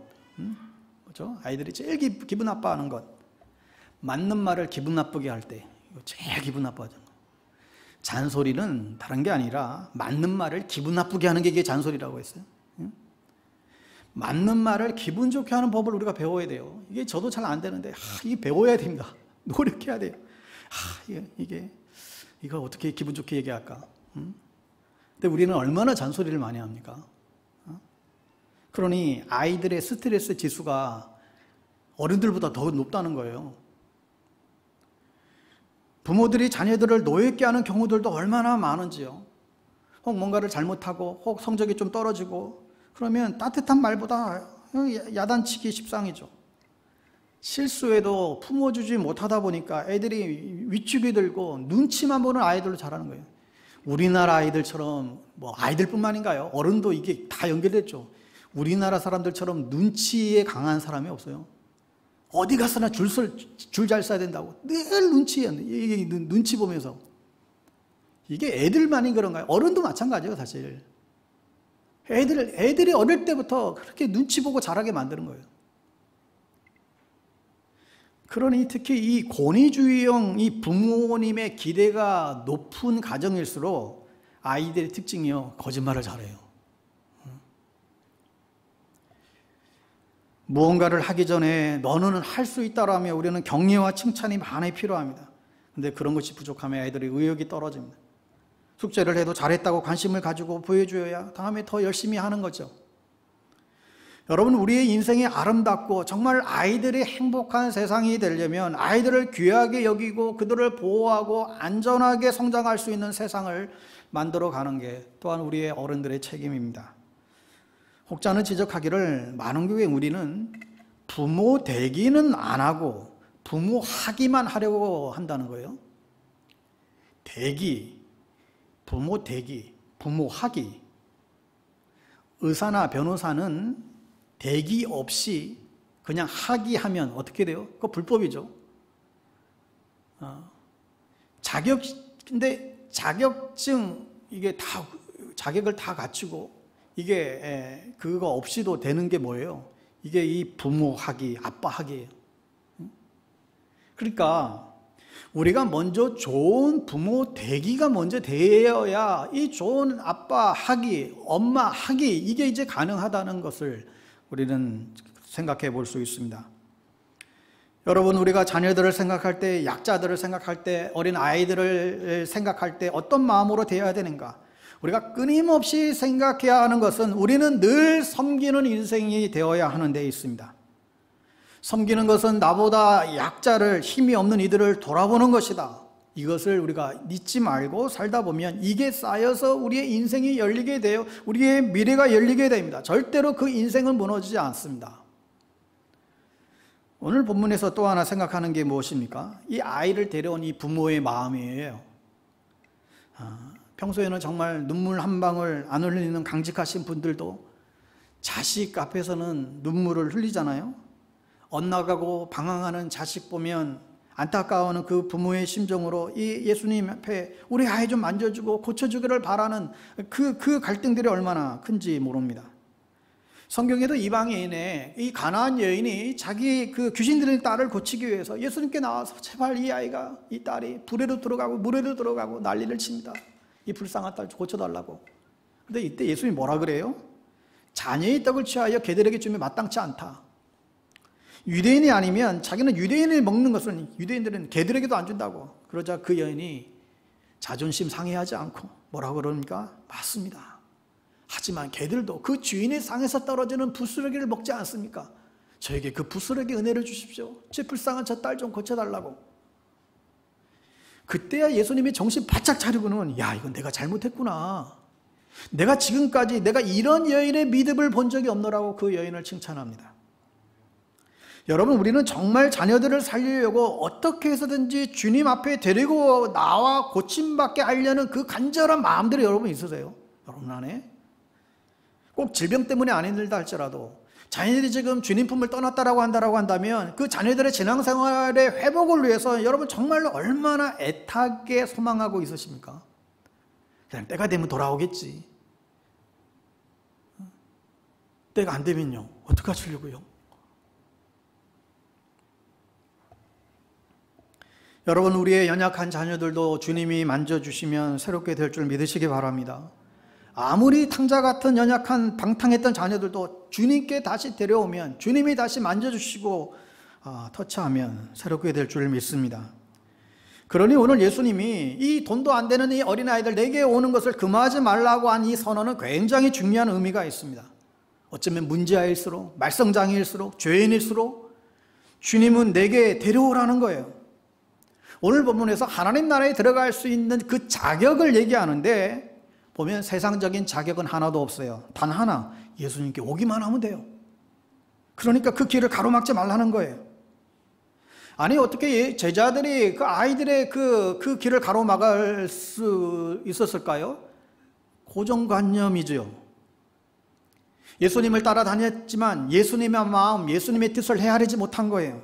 그렇죠? 아이들이 제일 기분 나빠하는 것, 맞는 말을 기분 나쁘게 할 때 이거 제일 기분 나빠하잖아. 잔소리는 다른 게 아니라 맞는 말을 기분 나쁘게 하는 게 이게 잔소리라고 했어요. 맞는 말을 기분 좋게 하는 법을 우리가 배워야 돼요. 이게 저도 잘 안 되는데 이게 배워야 됩니다. 노력해야 돼요. 이게 이걸 어떻게 기분 좋게 얘기할까? 근데 우리는 얼마나 잔소리를 많이 합니까? 그러니 아이들의 스트레스 지수가 어른들보다 더 높다는 거예요. 부모들이 자녀들을 노예있게 하는 경우들도 얼마나 많은지요. 혹 뭔가를 잘못하고 혹 성적이 좀 떨어지고 그러면 따뜻한 말보다 야단치기 십상이죠. 실수에도 품어주지 못하다 보니까 애들이 위축이 들고 눈치만 보는 아이들로 자라는 거예요. 우리나라 아이들처럼 뭐 아이들뿐만인가요? 어른도 이게 다 연결됐죠. 우리나라 사람들처럼 눈치에 강한 사람이 없어요. 어디 가서나 줄 잘 써야 된다고 늘 눈치 보면서. 이게 애들만이 그런가요? 어른도 마찬가지예요, 사실. 애들이 어릴 때부터 그렇게 눈치 보고 자라게 만드는 거예요. 그러니 특히 이 권위주의형 이 부모님의 기대가 높은 가정일수록 아이들의 특징이요, 거짓말을 잘해요. 무언가를 하기 전에 너는 할 수 있다라며 우리는 격려와 칭찬이 많이 필요합니다. 근데 그런 것이 부족하면 아이들의 의욕이 떨어집니다. 숙제를 해도 잘했다고 관심을 가지고 보여줘야 다음에 더 열심히 하는 거죠. 여러분, 우리의 인생이 아름답고 정말 아이들이 행복한 세상이 되려면 아이들을 귀하게 여기고 그들을 보호하고 안전하게 성장할 수 있는 세상을 만들어가는 게 또한 우리의 어른들의 책임입니다. 혹자는 지적하기를 많은 경우에 우리는 부모 되기는 안 하고 부모 하기만 하려고 한다는 거예요. 부모 되기, 부모 하기. 의사나 변호사는 되기 없이 그냥 하기 하면 어떻게 돼요? 그거 불법이죠. 근데 자격증, 이게 다, 자격을 다 갖추고 이게 그거 없이도 되는 게 뭐예요? 이게 이 부모 하기, 아빠 하기예요. 그러니까 우리가 먼저 좋은 부모 되기가 먼저 되어야 이 좋은 아빠 하기, 엄마 하기, 이게 이제 가능하다는 것을 우리는 생각해 볼 수 있습니다. 여러분, 우리가 자녀들을 생각할 때, 약자들을 생각할 때, 어린 아이들을 생각할 때 어떤 마음으로 되어야 되는가? 우리가 끊임없이 생각해야 하는 것은 우리는 늘 섬기는 인생이 되어야 하는 데 있습니다. 섬기는 것은 나보다 약자를, 힘이 없는 이들을 돌아보는 것이다. 이것을 우리가 잊지 말고 살다 보면 이게 쌓여서 우리의 인생이 열리게 돼요. 우리의 미래가 열리게 됩니다. 절대로 그 인생은 무너지지 않습니다. 오늘 본문에서 또 하나 생각하는 게 무엇입니까? 이 아이를 데려온 이 부모의 마음이에요. 평소에는 정말 눈물 한 방울 안 흘리는 강직하신 분들도 자식 앞에서는 눈물을 흘리잖아요. 엇나가고 방황하는 자식 보면 안타까워하는 그 부모의 심정으로 이 예수님 앞에 우리 아이 좀 만져주고 고쳐주기를 바라는 그 갈등들이 얼마나 큰지 모릅니다. 성경에도 이방인의 이 가나안 여인이 자기 그 귀신 들린 딸을 고치기 위해서 예수님께 나와서 제발 이 아이가, 이 딸이 불에도 들어가고 물에도 들어가고 난리를 칩니다. 이 불쌍한 딸 고쳐달라고. 근데 이때 예수님이 뭐라 그래요? 자녀의 떡을 취하여 개들에게 주면 마땅치 않다. 유대인이 아니면 자기는 유대인이 먹는 것은 유대인들은 개들에게도 안 준다고. 그러자 그 여인이 자존심 상해하지 않고 뭐라고 그럽니까? 맞습니다. 하지만 개들도 그 주인의 상에서 떨어지는 부스러기를 먹지 않습니까? 저에게 그 부스러기 은혜를 주십시오. 제 불쌍한 저 딸 좀 고쳐달라고. 그때야 예수님이 정신 바짝 차리고는 야, 이건 내가 잘못했구나. 내가 지금까지 내가 이런 여인의 믿음을 본 적이 없노라고 그 여인을 칭찬합니다. 여러분, 우리는 정말 자녀들을 살리려고 어떻게 해서든지 주님 앞에 데리고 나와 고침받게 하려는 그 간절한 마음들이 여러분 있으세요? 여러분 안에? 꼭 질병 때문에 안 힘들다 할지라도 자녀들이 지금 주님 품을 떠났다라고 한다면 그 자녀들의 신앙생활의 회복을 위해서 여러분 정말로 얼마나 애타게 소망하고 있으십니까? 그냥 때가 되면 돌아오겠지. 때가 안 되면요, 어떡하시려고요? 여러분, 우리의 연약한 자녀들도 주님이 만져주시면 새롭게 될 줄 믿으시기 바랍니다. 아무리 탕자 같은 연약한 방탕했던 자녀들도 주님께 다시 데려오면 주님이 다시 만져주시고 터치하면 새롭게 될 줄 믿습니다. 그러니 오늘 예수님이 이 돈도 안 되는 이 어린아이들 내게 오는 것을 금하지 말라고 한 이 선언은 굉장히 중요한 의미가 있습니다. 어쩌면 문제아일수록, 말썽장애일수록, 죄인일수록 주님은 내게 데려오라는 거예요. 오늘 본문에서 하나님 나라에 들어갈 수 있는 그 자격을 얘기하는데 보면 세상적인 자격은 하나도 없어요. 단 하나, 예수님께 오기만 하면 돼요. 그러니까 그 길을 가로막지 말라는 거예요. 아니 어떻게 제자들이 그 아이들의 그 길을 가로막을 수 있었을까요? 고정관념이죠. 예수님을 따라다녔지만 예수님의 마음, 예수님의 뜻을 헤아리지 못한 거예요.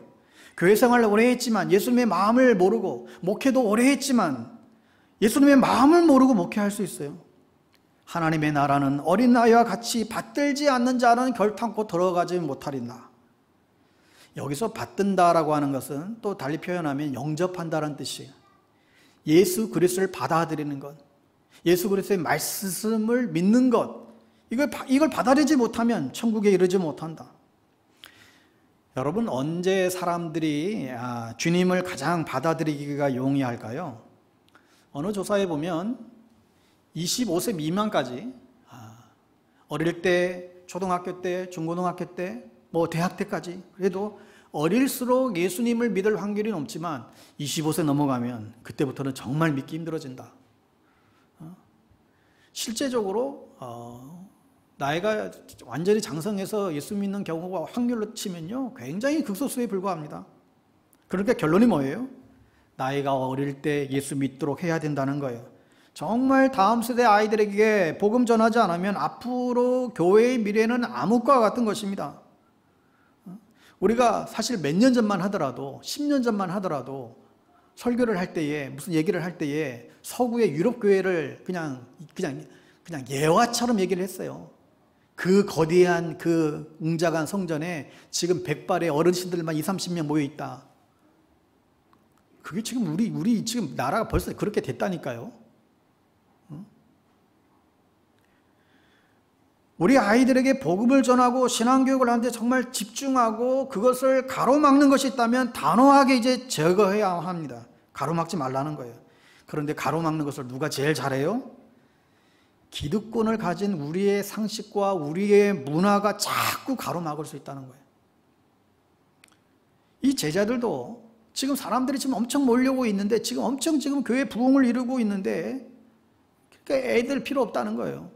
교회 생활을 오래 했지만 예수님의 마음을 모르고, 목회도 오래 했지만 예수님의 마음을 모르고 목회할 수 있어요. 하나님의 나라는 어린아이와 같이 받들지 않는 자는 결탄코 들어가지 못하리라. 여기서 받든다라고 하는 것은 또 달리 표현하면 영접한다는 뜻이에요. 예수 그리스도를 받아들이는 것, 예수 그리스도의 말씀을 믿는 것, 이걸 받아들이지 못하면 천국에 이르지 못한다. 여러분, 언제 사람들이 주님을 가장 받아들이기가 용이할까요? 어느 조사에 보면 25세 미만까지 어릴 때, 초등학교 때, 중고등학교 때, 대학 때까지, 그래도 어릴수록 예수님을 믿을 확률이 높지만 25세 넘어가면 그때부터는 정말 믿기 힘들어진다. 실제적으로 나이가 완전히 장성해서 예수 믿는 경우가 확률로 치면요 굉장히 극소수에 불과합니다. 그러니까 결론이 뭐예요? 나이가 어릴 때 예수 믿도록 해야 된다는 거예요. 정말 다음 세대 아이들에게 복음 전하지 않으면 앞으로 교회의 미래는 암흑과 같은 것입니다. 우리가 사실 몇 년 전만 하더라도 10년 전만 하더라도 설교를 할 때에 무슨 얘기를 할 때에 서구의 유럽 교회를 그냥 예화처럼 얘기를 했어요. 그 거대한 그 웅장한 성전에 지금 100발의 어르신들만 20, 30명 모여 있다. 그게 지금 우리 지금 나라가 벌써 그렇게 됐다니까요. 우리 아이들에게 복음을 전하고 신앙교육을 하는데 정말 집중하고 그것을 가로막는 것이 있다면 단호하게 이제 제거해야 합니다. 가로막지 말라는 거예요. 그런데 가로막는 것을 누가 제일 잘해요? 기득권을 가진 우리의 상식과 우리의 문화가 자꾸 가로막을 수 있다는 거예요. 이 제자들도 지금 사람들이 지금 엄청 몰려오고 있는데 지금 엄청 교회 부흥을 이루고 있는데 그러니까 애들 필요 없다는 거예요.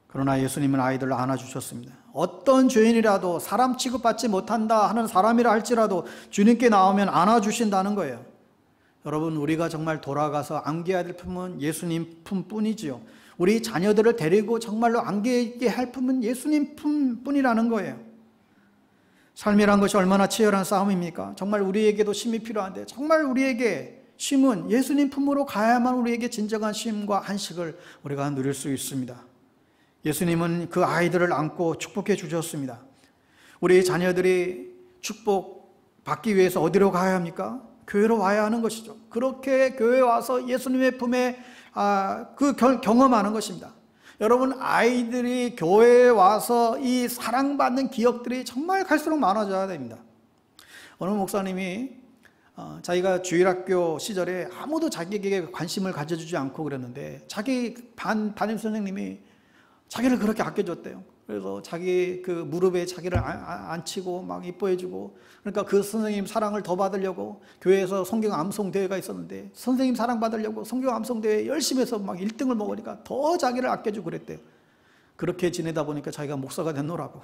그러나 예수님은 아이들을 안아주셨습니다. 어떤 죄인이라도 사람 취급받지 못한다 하는 사람이라 할지라도 주님께 나오면 안아주신다는 거예요. 여러분, 우리가 정말 돌아가서 안겨야 될 품은 예수님 품뿐이지요. 우리 자녀들을 데리고 정말로 안기게 할 품은 예수님 품뿐이라는 거예요. 삶이란 것이 얼마나 치열한 싸움입니까? 정말 우리에게도 쉼이 필요한데 정말 우리에게 쉼은 예수님 품으로 가야만 우리에게 진정한 쉼과 안식을 우리가 누릴 수 있습니다. 예수님은 그 아이들을 안고 축복해 주셨습니다. 우리 자녀들이 축복 받기 위해서 어디로 가야 합니까? 교회로 와야 하는 것이죠. 그렇게 교회에 와서 예수님의 품에 경험하는 것입니다. 여러분, 아이들이 교회에 와서 이 사랑받는 기억들이 정말 갈수록 많아져야 됩니다. 어느 목사님이 자기가 주일학교 시절에 아무도 자기에게 관심을 가져주지 않고 그랬는데 자기 담임 선생님이 자기를 그렇게 아껴줬대요. 그래서 자기 그 무릎에 자기를 앉히고 막 이뻐해주고, 그러니까 그 선생님 사랑을 더 받으려고 교회에서 성경 암송 대회가 있었는데 선생님 사랑 받으려고 성경 암송 대회 열심히 해서 막 1등을 먹으니까 더 자기를 아껴주고 그랬대요. 그렇게 지내다 보니까 자기가 목사가 됐노라고.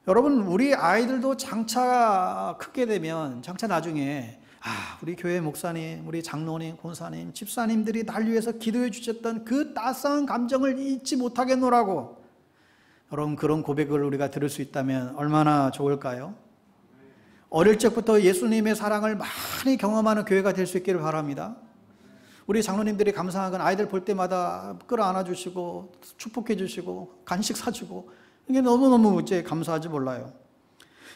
여러분, 우리 아이들도 장차 크게 되면 장차 나중에 우리 교회 목사님, 우리 장로님, 권사님, 집사님들이 날 위해서 기도해 주셨던 그 따스한 감정을 잊지 못하겠노라고. 여러분, 그런 고백을 우리가 들을 수 있다면 얼마나 좋을까요? 어릴 적부터 예수님의 사랑을 많이 경험하는 교회가 될 수 있기를 바랍니다. 우리 장로님들이 감사한 건 아이들 볼 때마다 끌어안아 주시고 축복해 주시고 간식 사주고, 이게 너무너무 이제 감사하지 몰라요.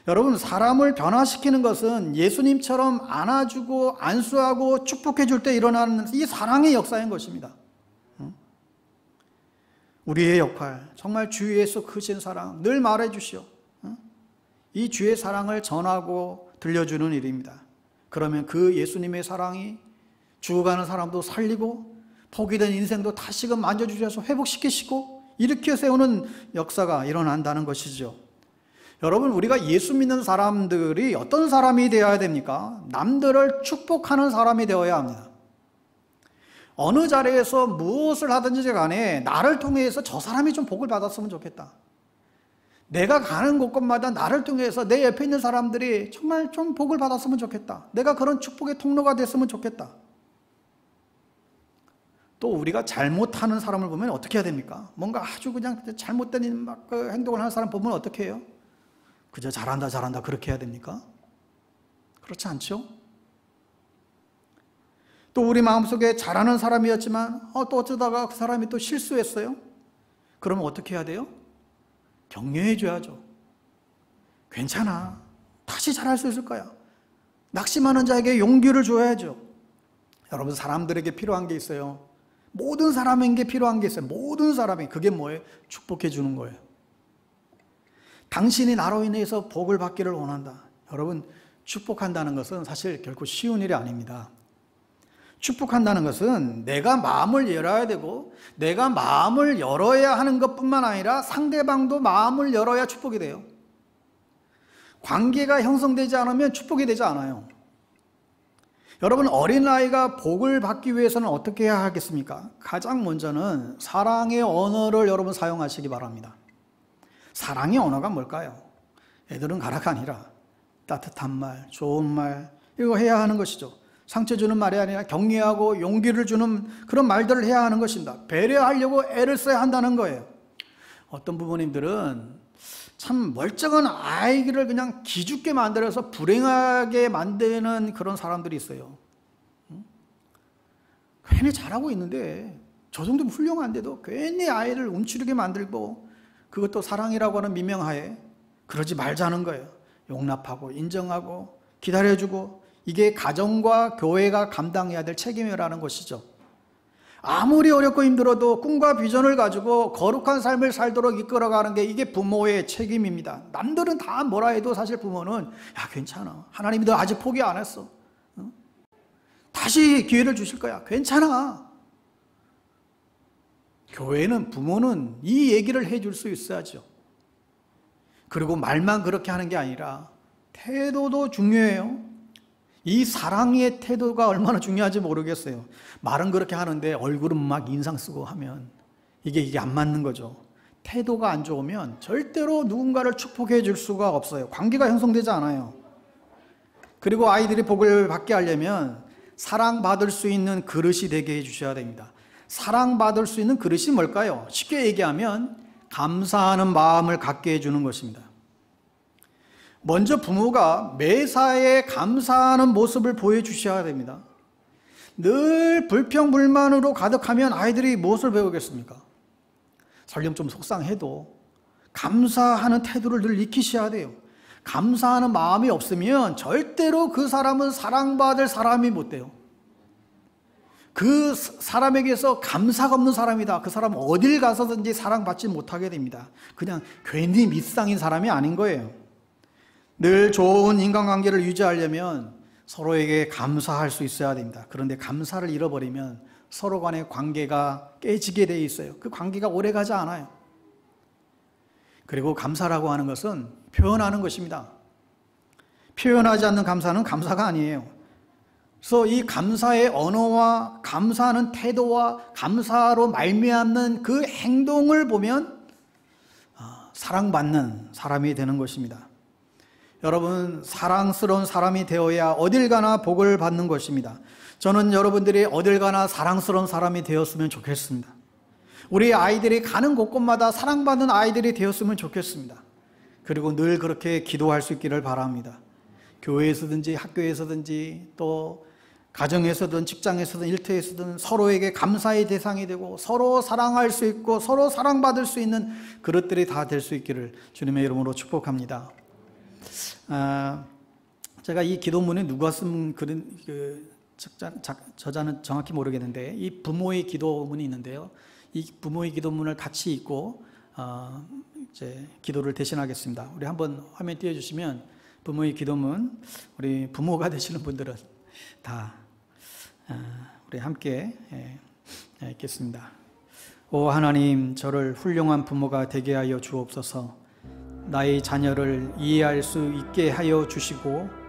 여러분, 사람을 변화시키는 것은 예수님처럼 안아주고 안수하고 축복해 줄 때 일어나는 이 사랑의 역사인 것입니다. 우리의 역할, 정말 주 예수 크신 사랑 늘 말해 주시오. 이 주의 사랑을 전하고 들려주는 일입니다. 그러면 그 예수님의 사랑이 죽어가는 사람도 살리고 포기된 인생도 다시금 만져주셔서 회복시키시고 일으켜 세우는 역사가 일어난다는 것이죠. 여러분, 우리가 예수 믿는 사람들이 어떤 사람이 되어야 됩니까? 남들을 축복하는 사람이 되어야 합니다. 어느 자리에서 무엇을 하든지 간에 나를 통해서 저 사람이 좀 복을 받았으면 좋겠다. 내가 가는 곳곳마다 나를 통해서 내 옆에 있는 사람들이 정말 좀 복을 받았으면 좋겠다. 내가 그런 축복의 통로가 됐으면 좋겠다. 또 우리가 잘못하는 사람을 보면 어떻게 해야 됩니까? 뭔가 아주 그냥 잘못된 그 행동을 하는 사람 보면 어떻게 해요? 그저 잘한다 그렇게 해야 됩니까? 그렇지 않죠? 또 우리 마음속에 잘하는 사람이었지만 또 어쩌다가 그 사람이 또 실수했어요? 그러면 어떻게 해야 돼요? 격려해 줘야죠. 괜찮아. 다시 잘할 수 있을 거야. 낙심하는 자에게 용기를 줘야죠. 여러분, 사람들에게 필요한 게 있어요. 모든 사람에게 필요한 게 있어요. 모든 사람이. 그게 뭐예요? 축복해 주는 거예요. 당신이 나로 인해서 복을 받기를 원한다. 여러분, 축복한다는 것은 사실 결코 쉬운 일이 아닙니다. 축복한다는 것은 내가 마음을 열어야 되고 내가 마음을 열어야 하는 것뿐만 아니라 상대방도 마음을 열어야 축복이 돼요. 관계가 형성되지 않으면 축복이 되지 않아요. 여러분, 어린아이가 복을 받기 위해서는 어떻게 해야 하겠습니까? 가장 먼저는 사랑의 언어를 여러분 사용하시기 바랍니다. 사랑의 언어가 뭘까요? 애들은 가라가 아니라 따뜻한 말, 좋은 말, 이거 해야 하는 것이죠. 상처 주는 말이 아니라 격려하고 용기를 주는 그런 말들을 해야 하는 것입니다. 배려하려고 애를 써야 한다는 거예요. 어떤 부모님들은 참 멀쩡한 아이를 그냥 기죽게 만들어서 불행하게 만드는 그런 사람들이 있어요. 괜히 잘하고 있는데 저 정도면 훌륭한데도 괜히 아이를 움츠리게 만들고 그것도 사랑이라고 하는 미명하에 그러지 말자는 거예요. 용납하고 인정하고 기다려주고 이게 가정과 교회가 감당해야 될 책임이라는 것이죠. 아무리 어렵고 힘들어도 꿈과 비전을 가지고 거룩한 삶을 살도록 이끌어가는 게 이게 부모의 책임입니다. 남들은 다 뭐라 해도 사실 부모는 야 괜찮아. 하나님이 너 아직 포기 안 했어. 다시 기회를 주실 거야. 괜찮아. 교회는 부모는 이 얘기를 해줄 수 있어야죠. 그리고 말만 그렇게 하는 게 아니라 태도도 중요해요. 이 사랑의 태도가 얼마나 중요한지 모르겠어요. 말은 그렇게 하는데 얼굴은 막 인상 쓰고 하면 이게 안 맞는 거죠. 태도가 안 좋으면 절대로 누군가를 축복해 줄 수가 없어요. 관계가 형성되지 않아요. 그리고 아이들이 복을 받게 하려면 사랑받을 수 있는 그릇이 되게 해 주셔야 됩니다. 사랑받을 수 있는 그릇이 뭘까요? 쉽게 얘기하면 감사하는 마음을 갖게 해주는 것입니다. 먼저 부모가 매사에 감사하는 모습을 보여주셔야 됩니다. 늘 불평불만으로 가득하면 아이들이 무엇을 배우겠습니까? 설령 좀 속상해도 감사하는 태도를 늘 익히셔야 돼요. 감사하는 마음이 없으면 절대로 그 사람은 사랑받을 사람이 못 돼요. 그 사람에게서 감사가 없는 사람이다. 그 사람은 어딜 가서든지 사랑받지 못하게 됩니다. 그냥 괜히 밑상인 사람이 아닌 거예요. 늘 좋은 인간관계를 유지하려면 서로에게 감사할 수 있어야 됩니다. 그런데 감사를 잃어버리면 서로 간의 관계가 깨지게 돼 있어요. 그 관계가 오래가지 않아요. 그리고 감사라고 하는 것은 표현하는 것입니다. 표현하지 않는 감사는 감사가 아니에요. 그래서 이 감사의 언어와 감사하는 태도와 감사로 말미암는 그 행동을 보면 사랑받는 사람이 되는 것입니다. 여러분, 사랑스러운 사람이 되어야 어딜 가나 복을 받는 것입니다. 저는 여러분들이 어딜 가나 사랑스러운 사람이 되었으면 좋겠습니다. 우리 아이들이 가는 곳곳마다 사랑받는 아이들이 되었으면 좋겠습니다. 그리고 늘 그렇게 기도할 수 있기를 바랍니다. 교회에서든지 학교에서든지 또 가정에서든 직장에서든 일터에서든 서로에게 감사의 대상이 되고 서로 사랑할 수 있고 서로 사랑받을 수 있는 그릇들이 다 될 수 있기를 주님의 이름으로 축복합니다. 제가 이 기도문에 누가 쓴 저자는 정확히 모르겠는데 이 부모의 기도문이 있는데요. 이 부모의 기도문을 같이 읽고 이제 기도를 대신하겠습니다. 우리 한번 화면 띄워주시면 부모의 기도문, 우리 부모가 되시는 분들은 다 우리 함께 읽겠습니다. 오 하나님, 저를 훌륭한 부모가 되게 하여 주옵소서. 나의 자녀를 이해할 수 있게 하여 주시고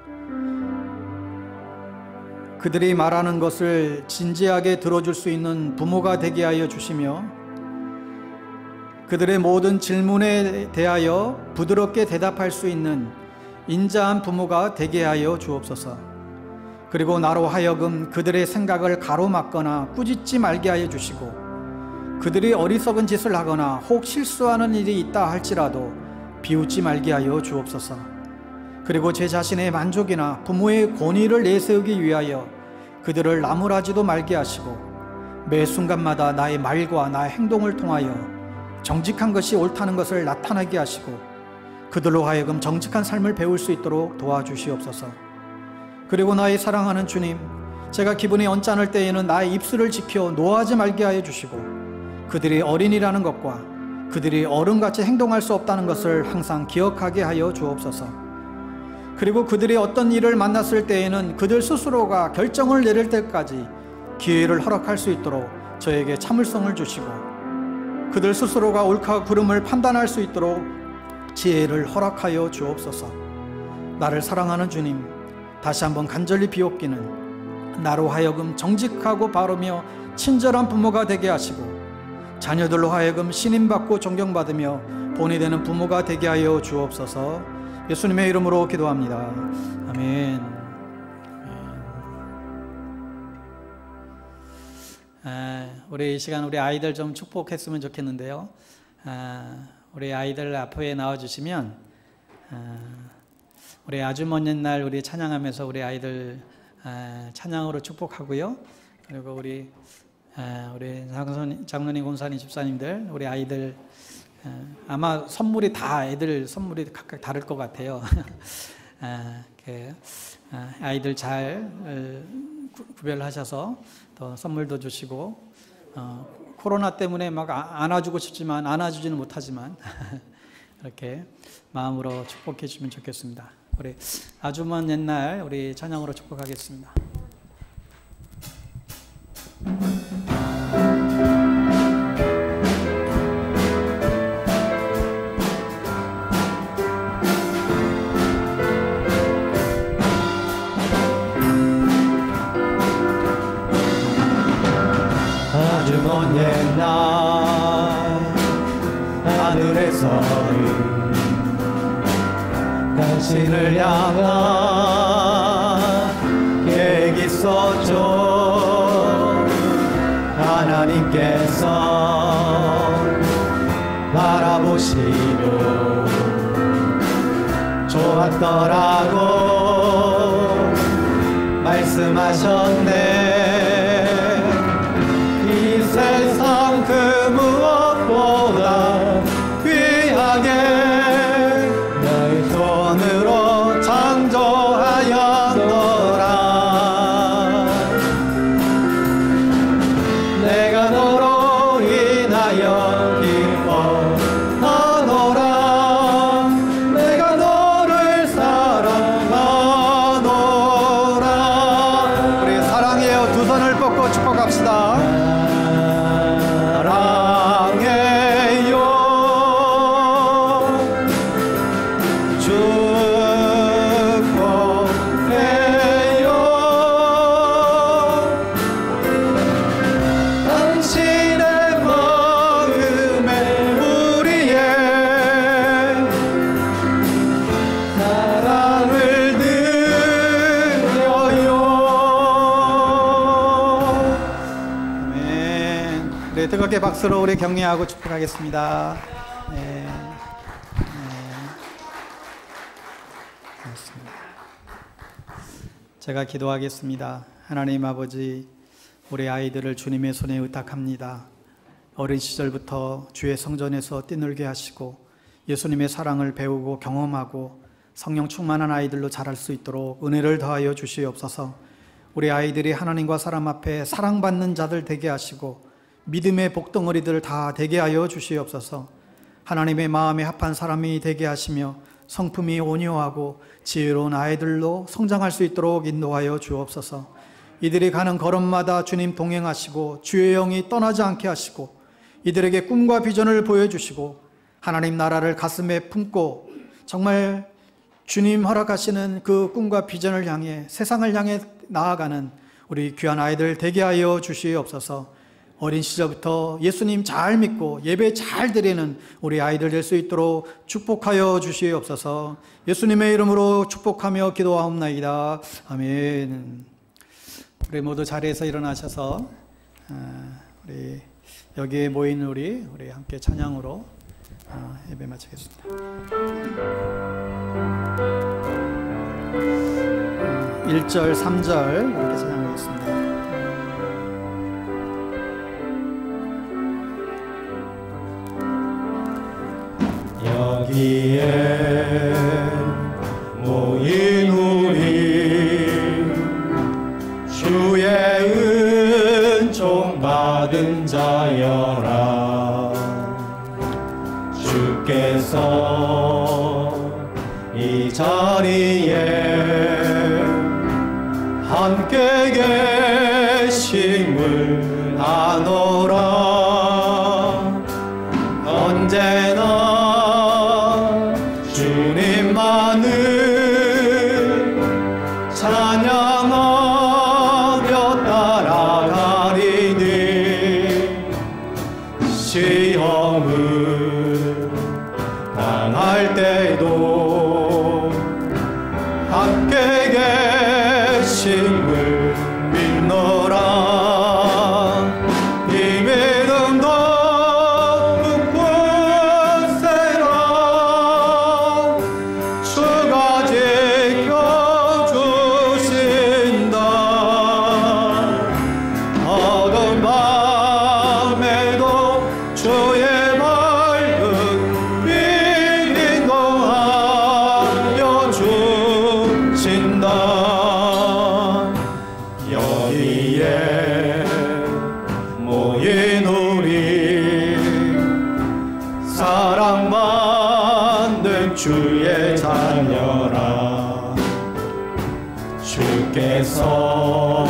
그들이 말하는 것을 진지하게 들어줄 수 있는 부모가 되게 하여 주시며 그들의 모든 질문에 대하여 부드럽게 대답할 수 있는 인자한 부모가 되게 하여 주옵소서. 그리고 나로 하여금 그들의 생각을 가로막거나 꾸짖지 말게 하여 주시고 그들이 어리석은 짓을 하거나 혹 실수하는 일이 있다 할지라도 비웃지 말게 하여 주옵소서. 그리고 제 자신의 만족이나 부모의 권위를 내세우기 위하여 그들을 나무라지도 말게 하시고 매 순간마다 나의 말과 나의 행동을 통하여 정직한 것이 옳다는 것을 나타나게 하시고 그들로 하여금 정직한 삶을 배울 수 있도록 도와주시옵소서. 그리고 나의 사랑하는 주님, 제가 기분이 언짢을 때에는 나의 입술을 지켜 노하지 말게 하여 주시고 그들이 어린이라는 것과 그들이 어른같이 행동할 수 없다는 것을 항상 기억하게 하여 주옵소서. 그리고 그들이 어떤 일을 만났을 때에는 그들 스스로가 결정을 내릴 때까지 기회를 허락할 수 있도록 저에게 참을성을 주시고 그들 스스로가 옳고 그름을 판단할 수 있도록 지혜를 허락하여 주옵소서. 나를 사랑하는 주님, 다시 한번 간절히 비옵기는 나로 하여금 정직하고 바르며 친절한 부모가 되게 하시고 자녀들로 하여금 신임받고 존경받으며 본이 되는 부모가 되게 하여 주옵소서. 예수님의 이름으로 기도합니다. 아멘. 우리 이 시간 우리 아이들 좀 축복했으면 좋겠는데요. 우리 아이들 앞에 나와주시면 우리 아주 먼 옛날 우리 찬양하면서 우리 아이들 찬양으로 축복하고요. 그리고 우리 장로님, 권사님, 집사님들, 우리 아이들 아마 선물이 다 애들 선물이 각각 다를 것 같아요. 아이들 잘 구별하셔서 또 선물도 주시고 코로나 때문에 막 안아주고 싶지만 안아주지는 못하지만 이렇게 마음으로 축복해 주시면 좋겠습니다. 우리 아주 먼 옛날 우리 찬양으로 축복하겠습니다. 아주 먼 옛날 하늘에서는 당신을 향한 계획이 있었죠. 하나님께서 바라보시며 좋았더라고 말씀하셨네. 이 세상 그 무엇보다 귀하게 너의 손으로 창조하였노라. 내가 너로 인하여 기뻐하노라. 내가 너를 사랑하노라. 우리 사랑해요 두 손을 뻗고 축복합시다. 뜨겁게 박수로 우리 격려하고 축복하겠습니다. 네. 고맙습니다. 제가 기도하겠습니다. 하나님 아버지, 우리 아이들을 주님의 손에 의탁합니다. 어린 시절부터 주의 성전에서 뛰놀게 하시고 예수님의 사랑을 배우고 경험하고 성령 충만한 아이들로 자랄 수 있도록 은혜를 더하여 주시옵소서. 우리 아이들이 하나님과 사람 앞에 사랑받는 자들 되게 하시고 믿음의 복덩어리들 다 되게 하여 주시옵소서. 하나님의 마음에 합한 사람이 되게 하시며 성품이 온유하고 지혜로운 아이들로 성장할 수 있도록 인도하여 주옵소서. 이들이 가는 걸음마다 주님 동행하시고 주의 영이 떠나지 않게 하시고 이들에게 꿈과 비전을 보여주시고 하나님 나라를 가슴에 품고 정말 주님 허락하시는 그 꿈과 비전을 향해 세상을 향해 나아가는 우리 귀한 아이들 되게 하여 주시옵소서. 어린 시절부터 예수님 잘 믿고 예배 잘 드리는 우리 아이들 될 수 있도록 축복하여 주시옵소서. 예수님의 이름으로 축복하며 기도하옵나이다. 아멘. 우리 모두 자리에서 일어나셔서 우리 여기에 모인 우리 함께 찬양으로 예배 마치겠습니다. 1절, 3절 이렇게 찬양하겠습니다. 여기에 모인 우리 주의 은총 받은 자여라. 주께서 이 자리에 함께 계심을 아노라. 언제나 주님만을 찬양하며 따라가리니 시험을 당할 때도 함께 계심을 믿노라. 이 믿음도 굳세라. 주가 지켜주신다. 어두운 밤에도 주의 밝은 빛 인도하여 주신다. 여기에 모인 우리 사랑받는 주의 자녀라. 주께서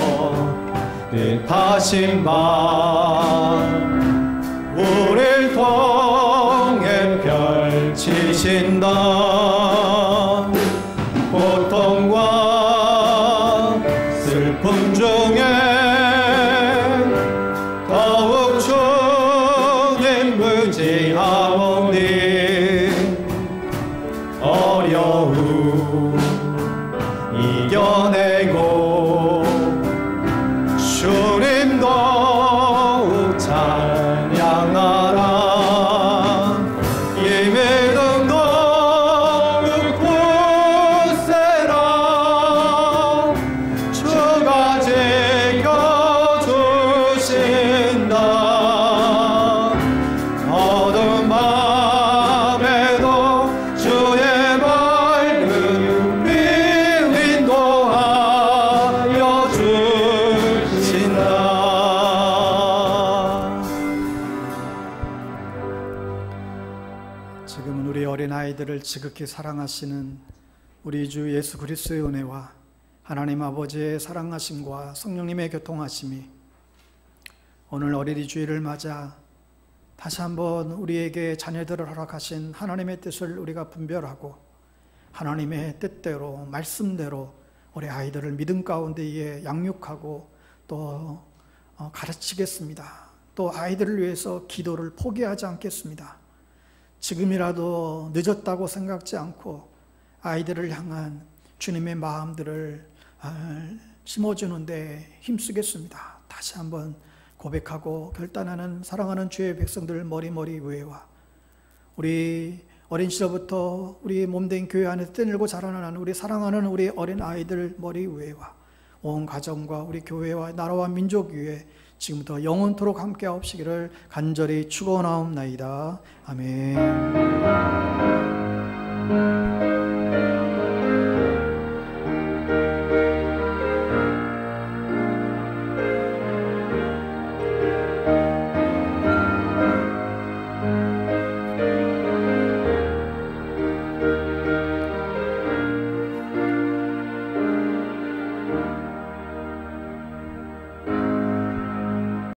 뜻하신 바 우릴 통해 펼치신다. 고통과 슬픔 중에 더욱 주님 의지하오니 어려움 이겨내고 주님 더욱 찬양하라. 이 믿음도 굳세라. 주가 지켜주신다. 어두운 밤에도 주의 밝은 빛 인도하여 주신다. 지금은 우리 어린아이들을 지극히 사랑하시는 우리 주 예수 그리스도의 은혜와 하나님 아버지의 사랑하심과 성령님의 교통하심이 오늘 어린이 주일을 맞아 다시 한번 우리에게 자녀들을 허락하신 하나님의 뜻을 우리가 분별하고 하나님의 뜻대로 말씀대로 우리 아이들을 믿음 가운데에 양육하고 또 가르치겠습니다. 또 아이들을 위해서 기도를 포기하지 않겠습니다. 지금이라도 늦었다고 생각지 않고 아이들을 향한 주님의 마음들을 심어주는 데 힘쓰겠습니다. 다시 한번 고백하고 결단하는 사랑하는 주의 백성들 머리머리 위에와 우리 어린 시절부터 우리 몸된 교회 안에서 뛰놀고 자라나는 우리 사랑하는 우리 어린 아이들 머리 위에와 온 가정과 우리 교회와 나라와 민족 위에 지금부터 영원토록 함께 하옵시기를 간절히 축원하옵나이다. 아멘.